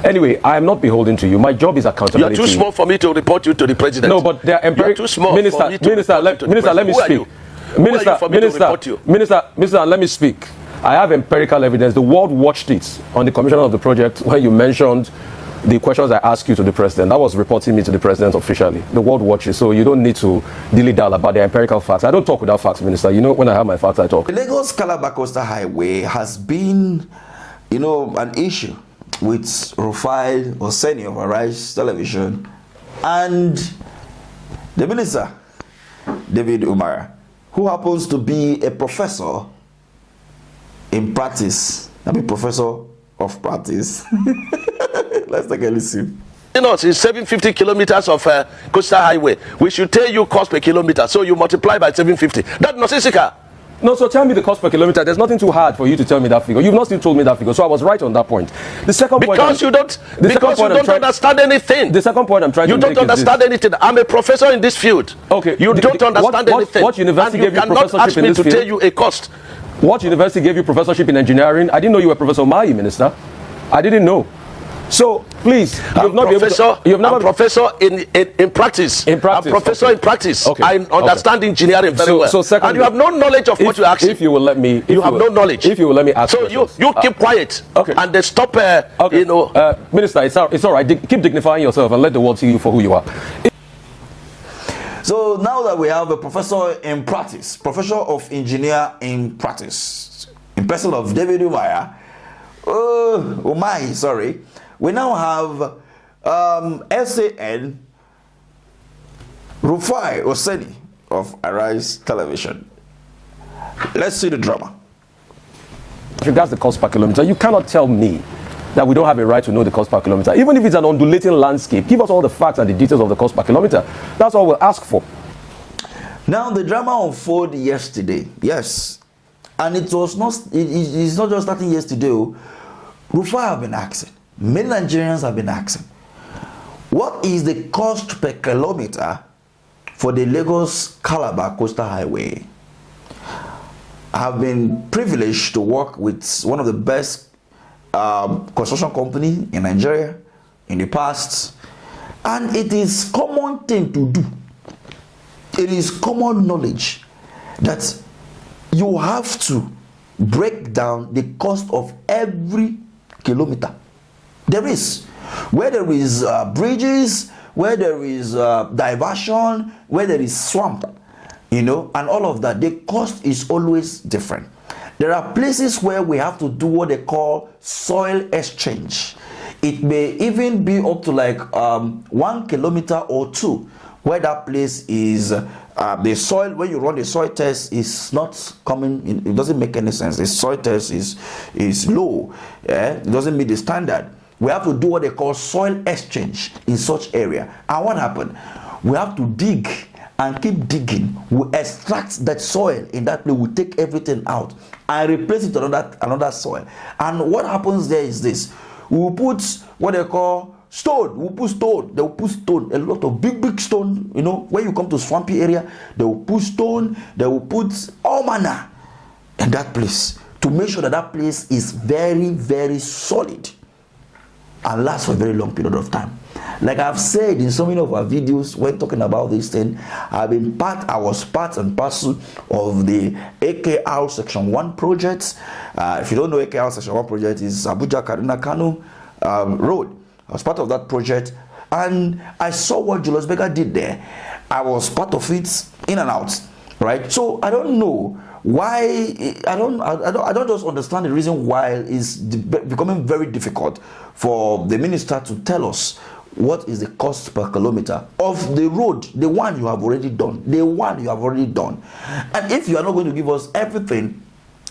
Anyway, I am not beholden to you. My job is accountability. You are too small for me to report you to the president. No, but they are too small. Minister, let me speak. Minister, let me speak. I have empirical evidence. The world watched it on the commission of the project when you mentioned the questions I asked you to the president. That was reporting me to the president officially. The world watches, so you don't need to dilly-dally about the empirical facts. I don't talk without facts, Minister. You know, when I have my facts, I talk. The Lagos-Calabar Coastal Highway has been, an issue with Rufai Oseni of Arise Television and the minister, David Umahi, who happens to be a professor in practice. Professor of practice. Let's take a listen. It's 750 kilometers of coastal highway. We should tell you cost per kilometer, so you multiply by 750. That's nonsensical. No, so tell me the cost per kilometer. There's nothing too hard for you to tell me that figure. You've not still told me that figure, so I was right on that point. The second point, because you don't understand anything. The second point I'm trying to make is you don't understand anything. I'm a professor in this field. Okay. You don't understand anything. What university gave you professorship in this field? You cannot ask me to tell you a cost. What university gave you professorship in engineering? I didn't know you were Professor Umahi, Minister. I didn't know. So please, I'm professor in practice. I'm professor in practice. Okay. I understand engineering very well. Secondly, and you have no knowledge of what you ask. If you will let me, you have no knowledge. If you will let me ask. So you keep quiet. Okay. And they stop. Minister, it's all right. Keep dignifying yourself and let the world see you for who you are. So now that we have a professor in practice, professor of engineer in practice, in person of David Umahi, we now have SAN Rufai Oseni of Arise Television. Let's see the drama. As regards the cost per kilometer, you cannot tell me that we don't have a right to know the cost per kilometer. Even if it's an undulating landscape, give us all the facts and the details of the cost per kilometer. That's all we'll ask for. Now, the drama unfolded yesterday, yes. And it's not just starting yesterday. Rufai have been asking, many Nigerians have been asking, what is the cost per kilometer for the Lagos-Calabar Coastal Highway? I have been privileged to work with one of the best construction company in Nigeria in the past, and it is common thing to do. It is common knowledge that you have to break down the cost of every kilometer. There is, where there is bridges, where there is diversion, where there is swamp, and all of that, the cost is always different. There are places where we have to do what they call soil exchange. It may even be up to like 1 kilometer or 2, where that place is the soil. When you run the soil test, is not coming. It doesn't make any sense. The soil test is low. It doesn't meet the standard. We have to do what they call soil exchange in such area. And what happened? We have to dig and keep digging. We extract that soil in that place. We take everything out and replace it with another soil. And what happens there is this: we will put what they call stone. We will put stone. They will put stone. A lot of big stone. When you come to swampy area, they will put stone. They will put all manner in that place to make sure that that place is very, very solid and lasts for a very long period of time. Like I've said in so many of our videos when talking about this thing, I was part and parcel of the AKR Section 1 project. If you don't know, AKR Section 1 project is Abuja Kaduna Kano Road. I was part of that project, and I saw what Julius Berger did there. I was part of it, in and out, right? So I don't know why. I don't just understand the reason why it's becoming very difficult for the minister to tell us what is the cost per kilometer of the road, the one you have already done, And if you are not going to give us everything,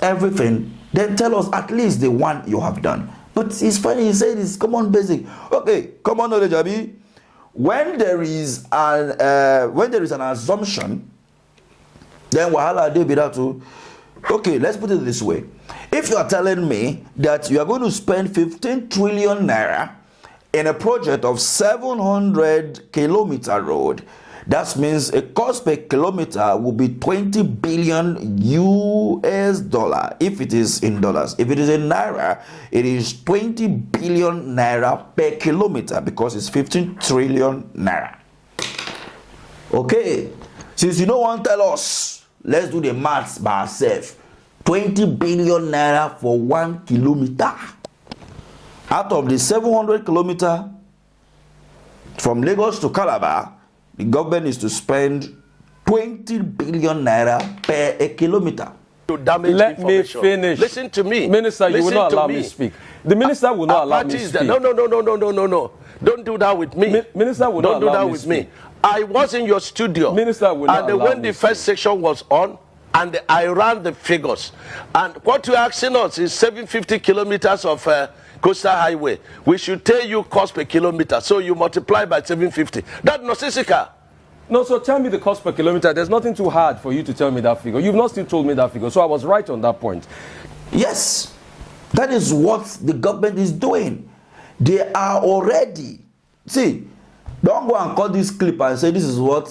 then tell us at least the one you have done. But it's funny, he said it's common basic. Okay, common knowledge, Abi. When there is an assumption, then wahala dey be that too. Okay, let's put it this way. If you are telling me that you are going to spend 15 trillion naira in a project of 700 kilometer road, That means a cost per kilometer will be 20 billion US dollar if it is in dollars. If it is in naira, it is 20 billion naira per kilometer because it's 15 trillion naira. Okay, since you don't want to tell us, let's do the maths by ourselves. 20 billion naira for 1 kilometer. Out of the 700 kilometer from Lagos to Calabar, the government is to spend 20 billion naira per a kilometer. To damage Let me information. finish. Listen to me. Minister, you will Listen not to allow me to speak. The minister will not allow me to speak. No. Don't do that with me. Minister will Don't not do allow that me with to me. speak. I was in your studio. Minister will not and allow when me the to first section was on, and I ran the figures. And what you're asking us is 750 kilometers of coastal highway. We should tell you cost per kilometer. So you multiply by 750. That's Nosisika. No, so tell me the cost per kilometer. There's nothing too hard for you to tell me that figure. You've not still told me that figure. So I was right on that point. Yes, that is what the government is doing. They are already, see, don't go and cut this clip and say this is what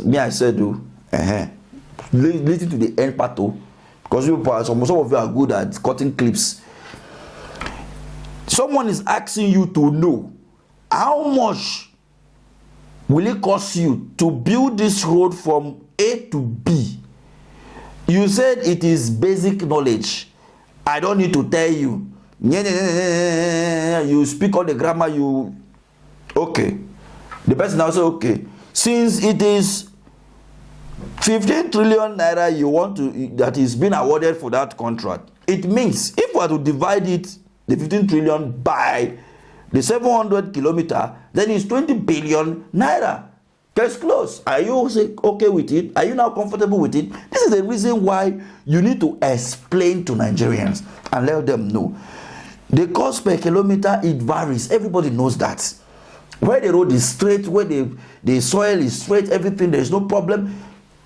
me I said do. Listen to the end part too, because some of you are good at cutting clips. Someone is asking you to know how much will it cost you to build this road from A to B. You said it is basic knowledge. I don't need to tell you. You speak all the grammar. You okay? The person now say okay. Since it is 15 trillion naira you want to that is being awarded for that contract, it means if we are to divide it, the 15 trillion by the 700 kilometer, then it's 20 billion naira. Case close. Are you okay with it? Are you now comfortable with it? This is the reason why you need to explain to Nigerians and let them know. The cost per kilometer, it varies. Everybody knows that. Where the road is straight, where the soil is straight, everything, there is no problem.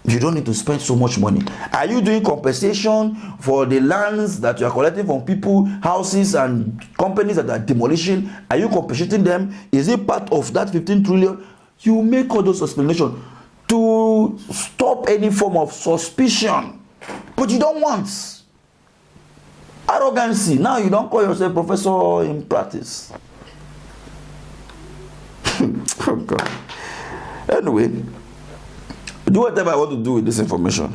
You don't need to spend so much money. Are you doing compensation for the lands that you are collecting from people, houses and companies that are demolishing? Are you compensating them? Is it part of that 15 trillion? You make all those explanations to stop any form of suspicion. But you don't want arrogancy. Now you don't call yourself professor in practice. Oh God. Anyway, do whatever I want to do with this information.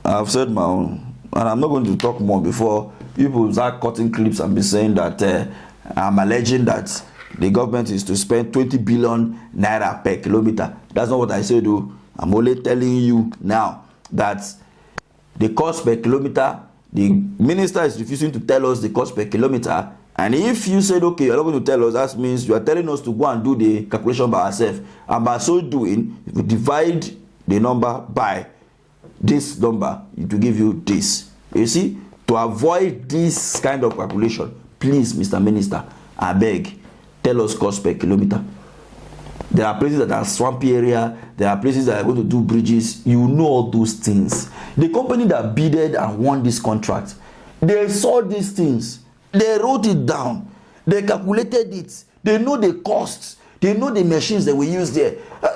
I've said my own, and I'm not going to talk more before people start cutting clips and be saying that I'm alleging that the government is to spend 20 billion naira per kilometer. That's not what I said though. I'm only telling you now that the cost per kilometer, the minister is refusing to tell us the cost per kilometer. And if you said, okay, you're not going to tell us, that means you are telling us to go and do the calculation by ourselves. And by so doing, if we divide the number by this number, it will give you this. You see, to avoid this kind of calculation, please, Mr. Minister, I beg, tell us cost per kilometer. There are places that are swampy area. There are places that are going to do bridges. You know all those things. The company that bidded and won this contract, they saw these things. They wrote it down. They calculated it. They know the costs. They know the machines that we use there.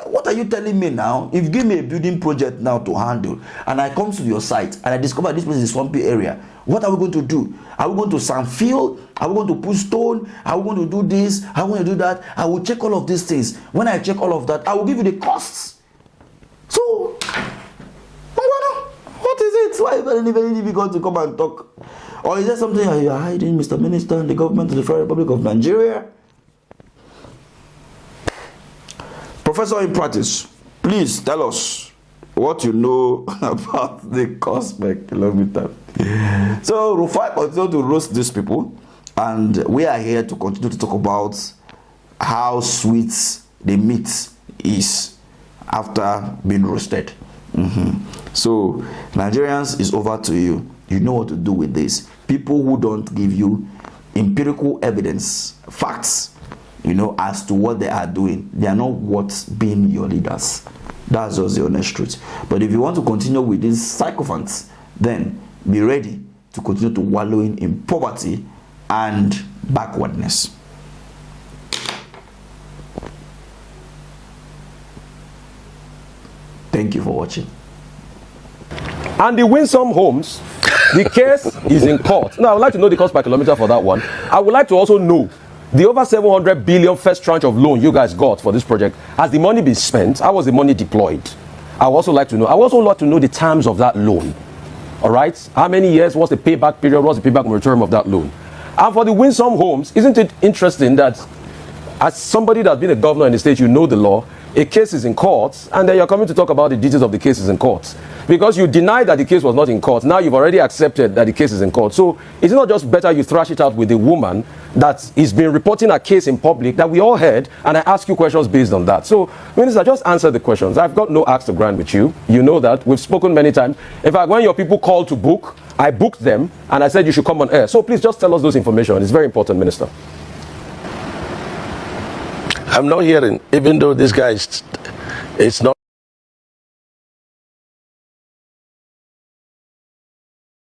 What are you telling me now? If you give me a building project now to handle, and I come to your site and I discover this place is a swampy area, what are we going to do? Are we going to sand field? Are we going to put stone? Are we going to do this? Are we going to do that? I will check all of these things. When I check all of that, I will give you the costs. So, what is it? Why is it very difficult to come and talk? Or is there something you are hiding, Mr. Minister, and the government of the Federal Republic of Nigeria? Professor in practice, please tell us what you know about the cost per kilometer. So Rufai continues to roast these people, and we are here to continue to talk about how sweet the meat is after being roasted. So Nigerians, is over to you. You know what to do with this. People who don't give you empirical evidence, facts, you know, as to what they are doing, they are not worth being your leaders. That's just the honest truth. But if you want to continue with these sycophants, then be ready to continue to wallowing in poverty and backwardness. Thank you for watching. And the Winsome Homes, the case is in court. Now, I would like to know the cost per kilometer for that one. I would like to also know the over 700 billion first tranche of loan you guys got for this project. Has the money been spent? How was the money deployed? I would also like to know. I would also like to know the terms of that loan. All right? How many years? What's the payback period? What's the payback moratorium of that loan? And for the Winsome Homes, isn't it interesting that as somebody that's been a governor in the state, you know the law, a case is in court, and then you're coming to talk about the details of the cases in court. Because you denied that the case was not in court. Now you've already accepted that the case is in court. So is it not just better you thrash it out with a woman that is been reporting a case in public that we all heard, and I ask you questions based on that? So, Minister, just answer the questions. I've got no axe to grind with you. You know that. We've spoken many times. In fact, when your people called to book, I booked them, and I said you should come on air. So please just tell us those information. It's very important, Minister. I'm not hearing, even though this guy is not